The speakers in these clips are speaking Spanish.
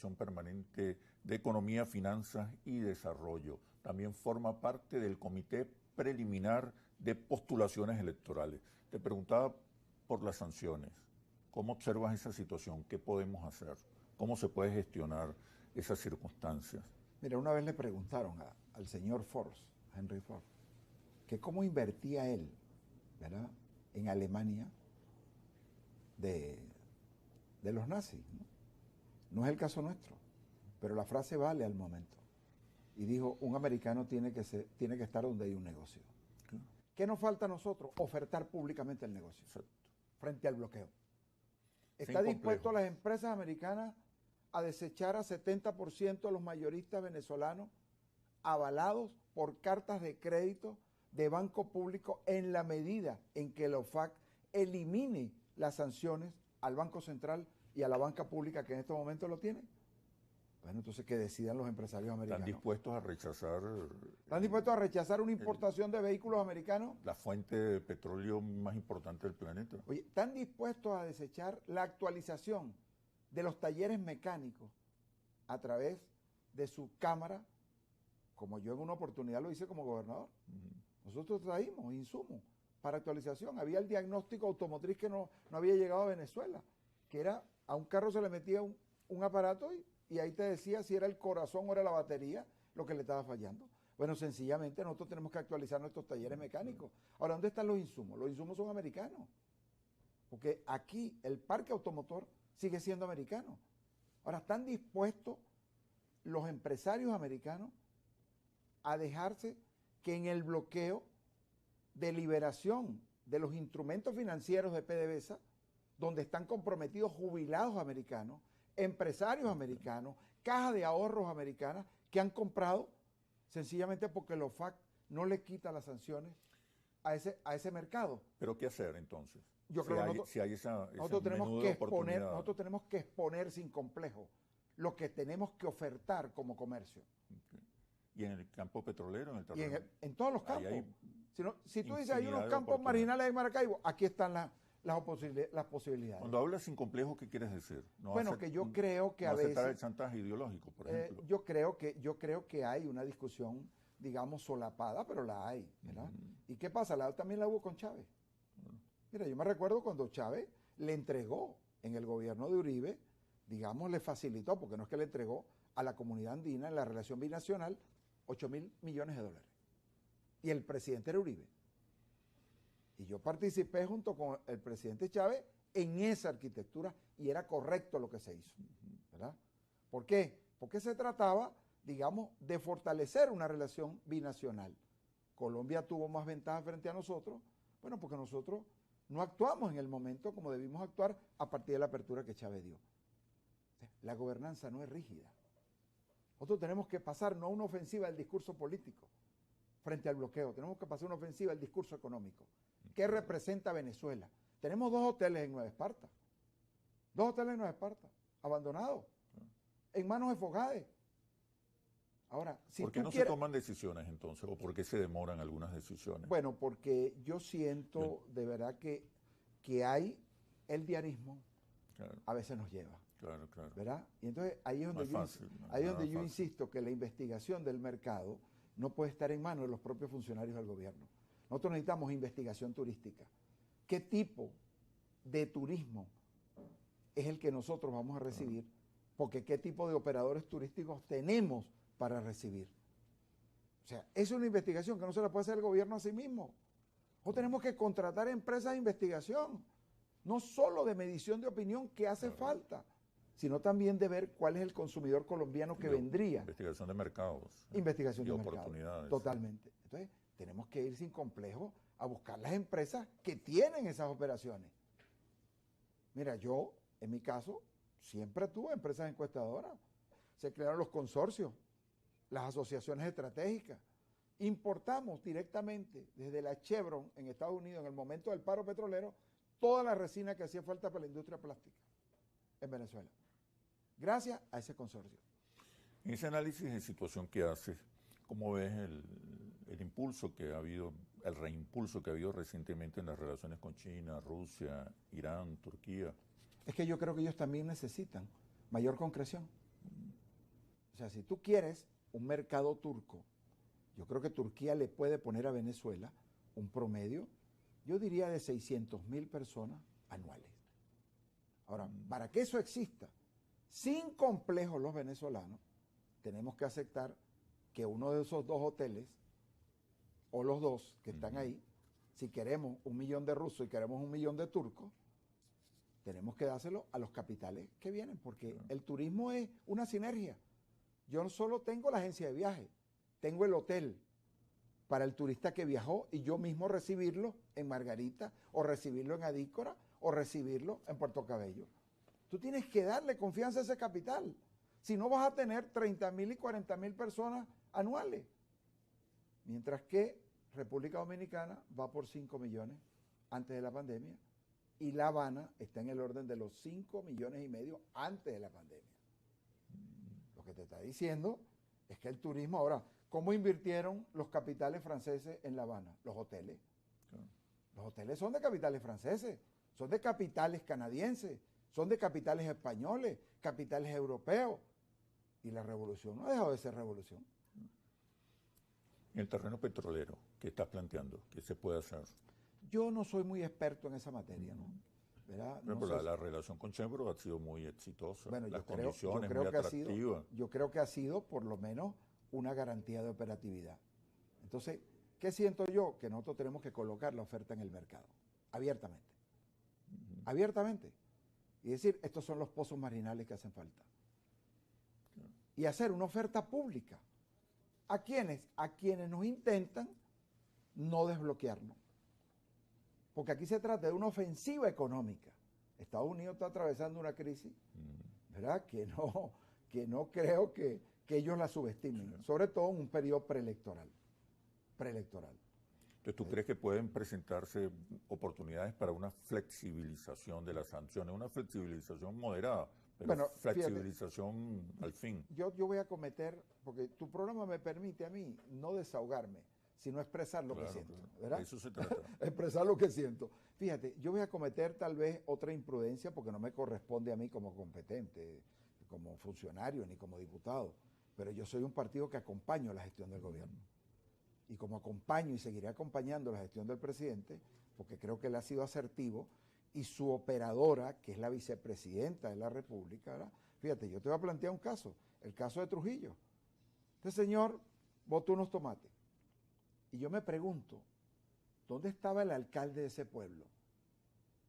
Comisión Permanente de Economía, Finanzas y Desarrollo. También forma parte del Comité Preliminar de Postulaciones Electorales. Te preguntaba por las sanciones. ¿Cómo observas esa situación? ¿Qué podemos hacer? ¿Cómo se puede gestionar esas circunstancias? Mira, una vez le preguntaron al señor Ford, Henry Ford, que cómo invertía él, ¿verdad?, en Alemania de los nazis, ¿no? No es el caso nuestro, pero la frase vale al momento. Y dijo, un americano tiene que estar donde hay un negocio. Claro. ¿Qué nos falta a nosotros? Ofertar públicamente el negocio. Exacto. Frente al bloqueo. ¿Está Sin dispuesto complejo. las empresas americanas a desechar a 70% de los mayoristas venezolanos avalados por cartas de crédito de banco público en la medida en que la OFAC elimine las sanciones al Banco Central y a la banca pública que en estos momentos lo tiene? Bueno, entonces que decidan los empresarios americanos. ¿Están dispuestos a rechazar ¿Están dispuestos a rechazar una importación de vehículos americanos? la fuente de petróleo más importante del planeta? Oye, ¿están dispuestos a desechar la actualización de los talleres mecánicos a través de su cámara, como yo en una oportunidad lo hice como gobernador? Nosotros traímos insumos para actualización. Había el diagnóstico automotriz que no había llegado a Venezuela, que era, a un carro se le metía un aparato y ahí te decía si era el corazón o era la batería lo que le estaba fallando. Bueno, sencillamente nosotros tenemos que actualizar nuestros talleres mecánicos. Ahora, ¿dónde están los insumos? Los insumos son americanos, porque aquí el parque automotor sigue siendo americano. Ahora, ¿están dispuestos los empresarios americanos a dejarse que en el bloqueo de liberación de los instrumentos financieros de PDVSA, donde están comprometidos jubilados americanos, empresarios americanos, cajas de ahorros americanas que han comprado sencillamente porque la OFAC no le quita las sanciones a ese mercado? ¿Pero qué hacer entonces? Yo creo que nosotros tenemos que exponer sin complejo lo que tenemos que ofertar como comercio. Okay. ¿Y en el campo petrolero, en el terreno? Y en todos los campos. Si tú dices, hay unos campos marginales de Maracaibo, aquí están las posibilidades. Cuando hablas sin complejo, ¿qué quieres decir? Bueno, que yo creo que a veces... aceptar el chantaje ideológico, por ejemplo. Yo creo que hay una discusión, digamos, solapada, pero la hay, ¿verdad? ¿Y qué pasa? También la hubo con Chávez. Mira, yo me recuerdo cuando Chávez le entregó en el gobierno de Uribe, digamos, le facilitó, porque no es que le entregó a la comunidad andina en la relación binacional, $8.000 millones. Y el presidente era Uribe. Y yo participé junto con el presidente Chávez en esa arquitectura y era correcto lo que se hizo, ¿verdad? ¿Por qué? Porque se trataba, digamos, de fortalecer una relación binacional. Colombia tuvo más ventaja frente a nosotros, bueno, porque nosotros no actuamos en el momento como debimos actuar a partir de la apertura que Chávez dio. La gobernanza no es rígida. Nosotros tenemos que pasar no a una ofensiva del discurso político frente al bloqueo, tenemos que pasar a una ofensiva del discurso económico. ¿Qué representa Venezuela? Tenemos 2 hoteles en Nueva Esparta. 2 hoteles en Nueva Esparta, abandonados, en manos de Fogade. Ahora, si ¿por qué no se toman decisiones entonces? ¿O por qué se demoran algunas decisiones? Bueno, porque yo siento de verdad que hay el diarismo, claro, a veces nos lleva. Claro, claro. ¿Verdad? Y entonces ahí es donde yo insisto que la investigación del mercado no puede estar en manos de los propios funcionarios del gobierno. Nosotros necesitamos investigación turística. ¿Qué tipo de turismo es el que nosotros vamos a recibir? Porque ¿qué tipo de operadores turísticos tenemos para recibir? O sea, es una investigación que no se la puede hacer el gobierno a sí mismo. O tenemos que contratar empresas de investigación, no solo de medición de opinión que hace falta, sino también de ver cuál es el consumidor colombiano que vendría. Investigación de mercados. Investigación de oportunidades. Mercado, totalmente. Entonces, tenemos que ir sin complejo a buscar las empresas que tienen esas operaciones. Mira, yo, en mi caso, siempre tuve empresas encuestadoras. Se crearon los consorcios, las asociaciones estratégicas. Importamos directamente desde la Chevron en Estados Unidos, en el momento del paro petrolero, toda la resina que hacía falta para la industria plástica en Venezuela, gracias a ese consorcio. En ese análisis de situación que haces, ¿cómo ves el impulso que ha habido, el reimpulso que ha habido recientemente en las relaciones con China, Rusia, Irán, Turquía? Es que yo creo que ellos también necesitan mayor concreción. sea, si tú quieres un mercado turco, yo creo que Turquía le puede poner a Venezuela un promedio, yo diría de 600.000 personas anuales. Ahora, para que eso exista, sin complejos los venezolanos, tenemos que aceptar que uno de esos 2 hoteles, o los 2 que están ahí, si queremos 1 millón de rusos y queremos 1 millón de turcos, tenemos que dárselo a los capitales que vienen, porque el turismo es una sinergia. Yo no solo tengo la agencia de viaje, tengo el hotel para el turista que viajó y yo mismo recibirlo en Margarita, o recibirlo en Adícora, o recibirlo en Puerto Cabello. Tú tienes que darle confianza a ese capital. Si no, vas a tener 30.000 y 40.000 personas anuales. Mientras que República Dominicana va por 5 millones antes de la pandemia y La Habana está en el orden de los 5,5 millones antes de la pandemia. Lo que te está diciendo es que el turismo ahora, ¿cómo invirtieron los capitales franceses en La Habana? Los hoteles. Los hoteles son de capitales franceses, son de capitales canadienses, son de capitales españoles, capitales europeos. Y la revolución no ha dejado de ser revolución. En el terreno petrolero, ¿qué estás planteando? ¿Qué se puede hacer? Yo no soy muy experto en esa materia, ¿no? ¿Verdad? No sé la relación con Chevron ha sido muy exitosa. Bueno, las condiciones muy atractivas. Yo creo que ha sido por lo menos una garantía de operatividad. Entonces, ¿qué siento yo? Que nosotros tenemos que colocar la oferta en el mercado, abiertamente. Abiertamente. Y decir, estos son los pozos marinales que hacen falta. Y hacer una oferta pública. ¿A quiénes? A quienes nos intentan no desbloquearnos. Porque aquí se trata de una ofensiva económica. Estados Unidos está atravesando una crisis, ¿verdad? Que no creo que ellos la subestimen, sobre todo en un periodo preelectoral. Entonces, ¿tú crees que pueden presentarse oportunidades para una flexibilización de las sanciones? Una flexibilización moderada, pero bueno, flexibilización fíjate, al fin. Yo voy a cometer, porque tu programa me permite a mí no desahogarme, sino expresar lo que siento, ¿verdad? De eso se trata. Expresar lo que siento. Fíjate, yo voy a cometer tal vez otra imprudencia porque no me corresponde a mí como competente, como funcionario ni como diputado, pero yo soy un partido que acompaño la gestión del gobierno. Y como acompaño y seguiré acompañando la gestión del presidente, porque creo que él ha sido asertivo, y su operadora, que es la vicepresidenta de la República, ¿verdad? Fíjate, yo te voy a plantear un caso, el caso de Trujillo. Este señor botó unos tomates. Y yo me pregunto, ¿dónde estaba el alcalde de ese pueblo?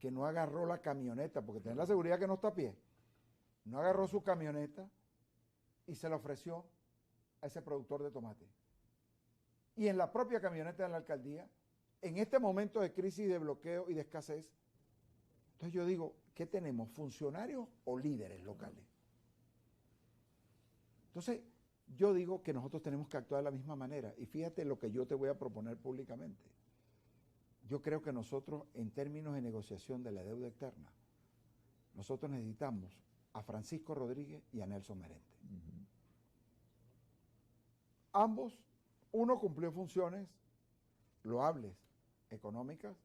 Que no agarró la camioneta, porque tiene la seguridad que no está a pie. No agarró su camioneta y se la ofreció a ese productor de tomate. Y en la propia camioneta de la alcaldía, en este momento de crisis, de bloqueo y de escasez, entonces yo digo, ¿qué tenemos? ¿Funcionarios o líderes locales? Entonces, yo digo que nosotros tenemos que actuar de la misma manera. Y fíjate lo que yo te voy a proponer públicamente. Yo creo que nosotros, en términos de negociación de la deuda externa, nosotros necesitamos a Francisco Rodríguez y a Nelson Merente. Ambos, uno cumplió funciones loables, económicas.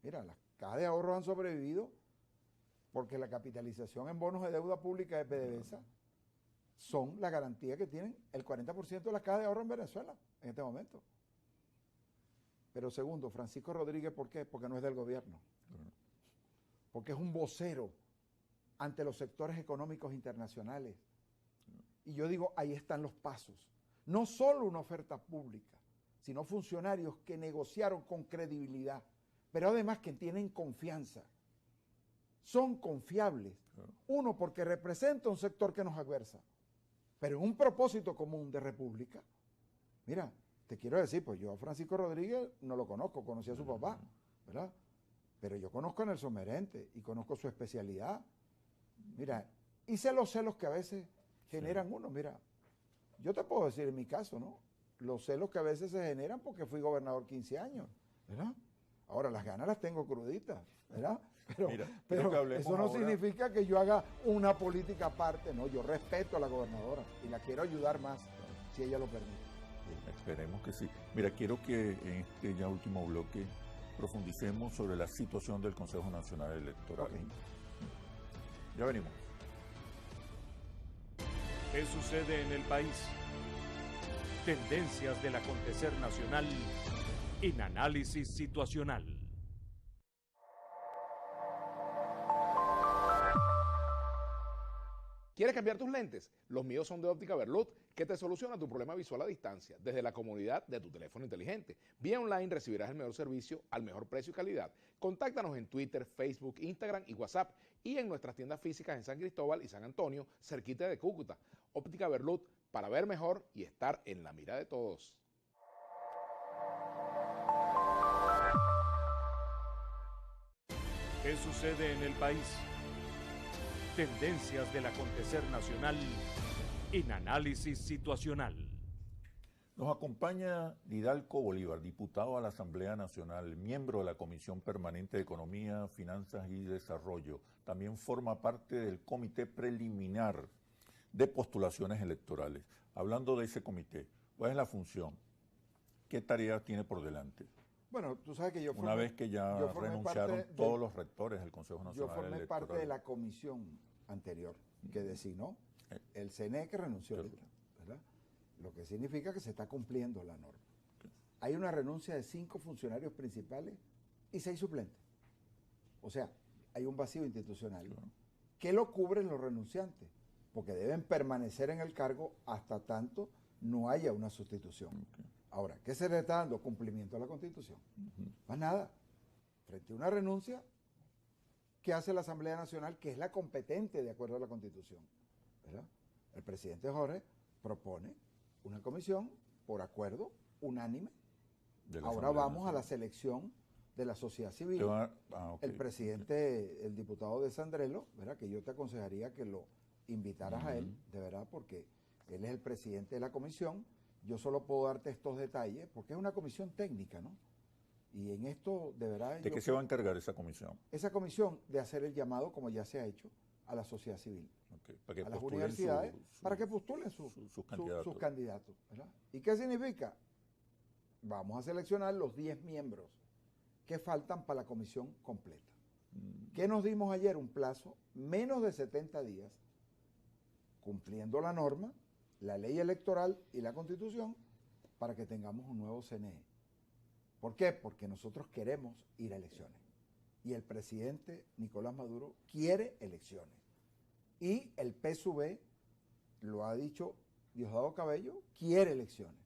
Mira, las cajas de ahorros han sobrevivido porque la capitalización en bonos de deuda pública de PDVSA son la garantía que tienen el 40% de las cajas de ahorro en Venezuela en este momento. Pero segundo, Francisco Rodríguez, ¿por qué? Porque no es del gobierno. Porque es un vocero ante los sectores económicos internacionales. Y yo digo, ahí están los pasos. No solo una oferta pública, sino funcionarios que negociaron con credibilidad, pero además que tienen confianza. Son confiables. Uno, porque representa un sector que nos adversa, pero en un propósito común de república. Mira, te quiero decir, pues yo a Francisco Rodríguez no lo conozco, conocí a su papá, ¿verdad? Pero yo conozco a Nelson Merente y conozco su especialidad. Mira, y sé los celos que a veces generan uno. Mira, yo te puedo decir en mi caso, ¿no? Los celos que a veces se generan porque fui gobernador 15 años, ¿verdad? Ahora las ganas las tengo cruditas, ¿verdad? Pero eso no significa que yo haga una política aparte, no, yo respeto a la gobernadora y la quiero ayudar más, si ella lo permite. Esperemos que sí. Mira, quiero que en este ya último bloque profundicemos sobre la situación del Consejo Nacional Electoral. Okay. Ya venimos. ¿Qué sucede en el país? Tendencias del acontecer nacional en análisis situacional. ¿Quieres cambiar tus lentes? Los míos son de Óptica Berlut, que te soluciona tu problema visual a distancia desde la comodidad de tu teléfono inteligente. Vía online recibirás el mejor servicio al mejor precio y calidad. Contáctanos en Twitter, Facebook, Instagram y WhatsApp y en nuestras tiendas físicas en San Cristóbal y San Antonio, cerquita de Cúcuta. Óptica Berlut, para ver mejor y estar en la mira de todos. ¿Qué sucede en el país? Tendencias del acontecer nacional en análisis situacional. Nos acompaña Didalco Bolívar, diputado a la Asamblea Nacional, miembro de la Comisión Permanente de Economía, Finanzas y Desarrollo. También forma parte del Comité Preliminar de Postulaciones Electorales. Hablando de ese comité, ¿cuál es la función? ¿Qué tarea tiene por delante? Bueno, tú sabes que Una vez que ya renunciaron todos los rectores del Consejo Nacional Yo formé Electoral. parte de la comisión anterior que designó el CNE que renunció ahorita, ¿verdad? Lo que significa que se está cumpliendo la norma. Hay una renuncia de 5 funcionarios principales y 6 suplentes. O sea, hay un vacío institucional. ¿Qué lo cubren los renunciantes? Porque deben permanecer en el cargo hasta tanto no haya una sustitución. Ahora, ¿qué se le está dando? Cumplimiento a la Constitución. Más nada. Frente a una renuncia, ¿qué hace la Asamblea Nacional, que es la competente de acuerdo a la Constitución? ¿Verdad? El presidente Jorge propone una comisión por acuerdo unánime. Ahora vamos a la selección de la sociedad civil. El presidente, el diputado de Sandrelo, ¿verdad? Que yo te aconsejaría que lo invitaras a él, de verdad, porque él es el presidente de la comisión. Yo solo puedo darte estos detalles porque es una comisión técnica, ¿no? Y en esto, de verdad... ¿De qué se va a encargar esa comisión? Esa comisión de hacer el llamado, como ya se ha hecho, a la sociedad civil, para que a las universidades, para que postulen sus candidatos. ¿Verdad? ¿Y qué significa? Vamos a seleccionar los 10 miembros que faltan para la comisión completa. ¿Qué nos dimos ayer? Un plazo, menos de 70 días, cumpliendo la norma, la ley electoral y la Constitución, para que tengamos un nuevo CNE. ¿Por qué? Porque nosotros queremos ir a elecciones. Y el presidente Nicolás Maduro quiere elecciones. Y el PSUV, lo ha dicho Diosdado Cabello, quiere elecciones.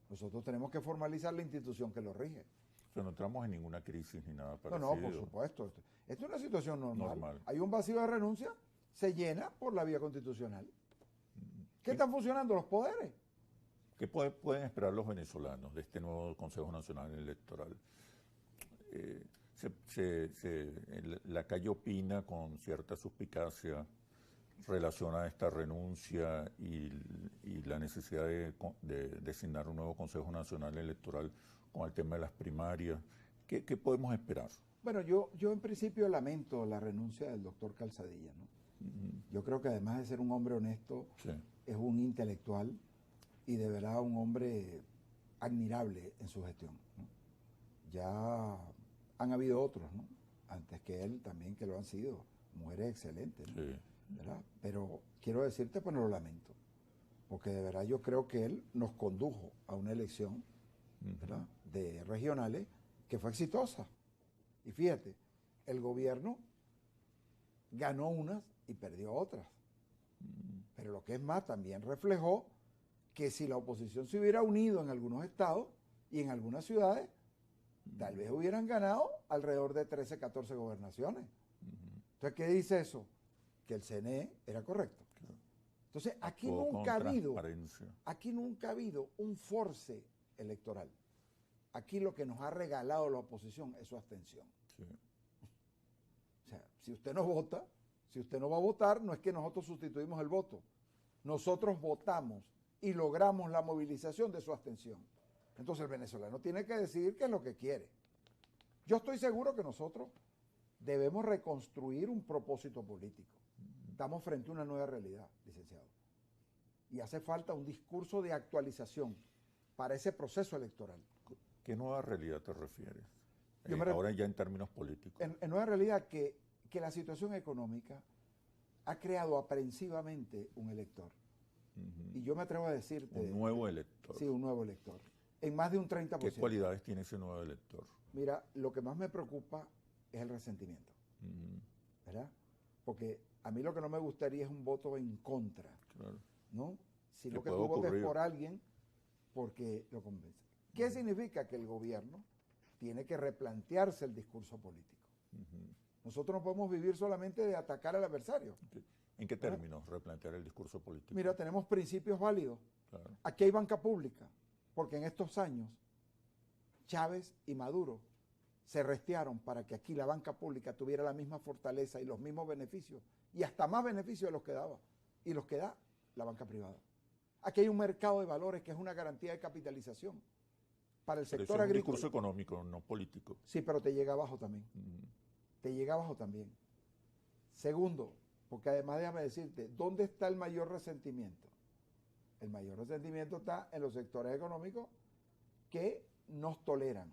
Nosotros tenemos que formalizar la institución que lo rige. O sea, no entramos en ninguna crisis ni nada parecido. No, por supuesto. Esto es una situación normal. Hay un vacío de renuncia, se llena por la vía constitucional. ¿Qué están funcionando los poderes? ¿Qué pueden esperar los venezolanos de este nuevo Consejo Nacional Electoral? La calle opina con cierta suspicacia, relaciona esta renuncia y la necesidad de designar un nuevo Consejo Nacional Electoral con el tema de las primarias. ¿Qué podemos esperar? Bueno, yo en principio lamento la renuncia del doctor Calzadilla, ¿no? Yo creo que además de ser un hombre honesto, es un intelectual y de verdad un hombre admirable en su gestión, ¿no? Ya han habido otros, ¿no? Antes que él también que lo han sido, mujeres excelentes, ¿no? ¿Verdad? Pero quiero decirte, pues no lo lamento, porque de verdad yo creo que él nos condujo a una elección, ¿verdad?, de regionales que fue exitosa. Y fíjate, el gobierno ganó unas y perdió otras. Pero lo que es más, también reflejó que si la oposición se hubiera unido en algunos estados y en algunas ciudades, tal vez hubieran ganado alrededor de 13, 14 gobernaciones. Entonces, ¿qué dice eso? Que el CNE era correcto. Entonces, aquí nunca ha habido un force electoral. Aquí lo que nos ha regalado la oposición es su abstención. O sea, si usted no vota, si usted no va a votar, no es que nosotros sustituimos el voto. Nosotros votamos y logramos la movilización de su abstención. Entonces el venezolano tiene que decidir qué es lo que quiere. Yo estoy seguro que nosotros debemos reconstruir un propósito político. Estamos frente a una nueva realidad, licenciado. Y hace falta un discurso de actualización para ese proceso electoral. ¿Qué nueva realidad te refieres? Ahora ya en términos políticos. En nueva realidad que la situación económica ha creado aprensivamente un elector. yo me atrevo a decirte... Un nuevo elector. Sí, un nuevo elector. En más de un 30%. ¿Qué cualidades tiene ese nuevo elector? Mira, lo que más me preocupa es el resentimiento, ¿verdad? Porque a mí lo que no me gustaría es un voto en contra, Claro. ¿no? Sino Que que puede tú votes ocurrir. por alguien porque lo convence. ¿Qué significa? Que el gobierno tiene que replantearse el discurso político. Nosotros no podemos vivir solamente de atacar al adversario. ¿En qué términos replantear el discurso político? Mira, tenemos principios válidos. Claro. Aquí hay banca pública, porque en estos años Chávez y Maduro se restearon para que aquí la banca pública tuviera la misma fortaleza y los mismos beneficios, y hasta más beneficios de los que daba, y los que da la banca privada. Aquí hay un mercado de valores que es una garantía de capitalización para el Pero sector eso es un agrícola. discurso económico, no político. Sí, pero te llega abajo también. Te llega abajo también. Segundo, porque además déjame decirte, ¿dónde está el mayor resentimiento? El mayor resentimiento está en los sectores económicos que nos toleran,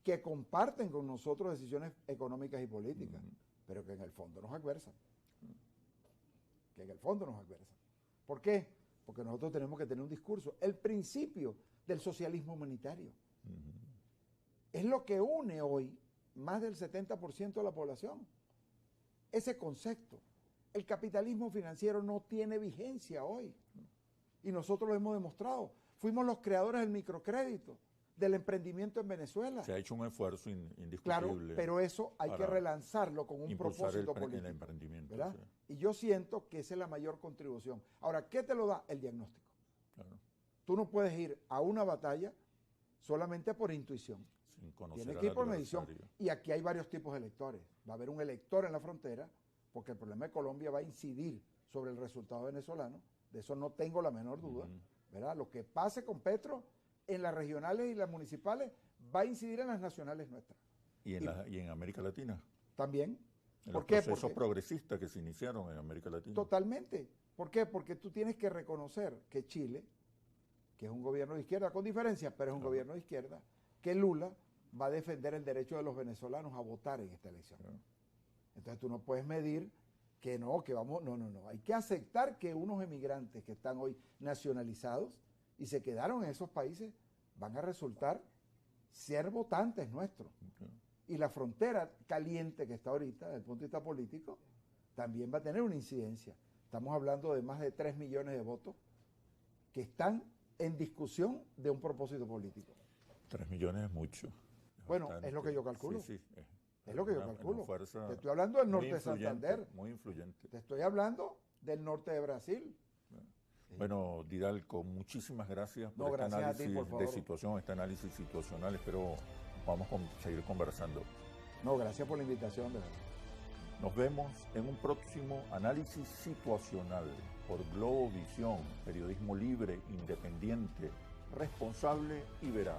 que comparten con nosotros decisiones económicas y políticas, pero que en el fondo nos adversan. Que en el fondo nos adversan. ¿Por qué? Porque nosotros tenemos que tener un discurso. El principio del socialismo humanitario es lo que une hoy más del 70% de la población. Ese concepto. El capitalismo financiero no tiene vigencia hoy. Y nosotros lo hemos demostrado. Fuimos los creadores del microcrédito, del emprendimiento en Venezuela. Se ha hecho un esfuerzo indiscutible. Claro, pero eso hay que para relanzarlo con un impulsar propósito el político. emprendimiento. ¿Verdad? Sí. Y yo siento que esa es la mayor contribución. Ahora, ¿qué te lo da? El diagnóstico. Claro. Tú no puedes ir a una batalla solamente por intuición. Sin conocer Tienes al que ir por medición. adversario. Y aquí hay varios tipos de electores. Va a haber un elector en la frontera, porque el problema de Colombia va a incidir sobre el resultado venezolano. De eso no tengo la menor duda. ¿Verdad? Lo que pase con Petro en las regionales y las municipales va a incidir en las nacionales nuestras. Y en América Latina. También. En ¿Por los qué? procesos Porque progresistas que se iniciaron en América Latina. totalmente. ¿Por qué? Porque tú tienes que reconocer que Chile, que es un gobierno de izquierda, con diferencia, pero es un gobierno de izquierda, que Lula va a defender el derecho de los venezolanos a votar en esta elección. Claro. Entonces tú no puedes medir que no, que vamos, no. Hay que aceptar que unos emigrantes que están hoy nacionalizados y se quedaron en esos países van a resultar ser votantes nuestros. Okay. Y la frontera caliente que está ahorita, desde el punto de vista político, también va a tener una incidencia. Estamos hablando de más de 3 millones de votos que están en discusión de un propósito político. 3 millones es mucho. Bueno, bastante. es lo que yo calculo. Sí, Es lo que yo una calculo. fuerza Te estoy hablando del norte muy de Santander. influyente, muy influyente. Te estoy hablando del norte de Brasil. Bueno, Didalco, muchísimas gracias por No, este gracias a ti, análisis por favor. de situación, este análisis situacional. Espero vamos a seguir conversando. No, gracias por la invitación, de verdad. Nos vemos en un próximo análisis situacional por Globovisión, periodismo libre, independiente, responsable y veraz.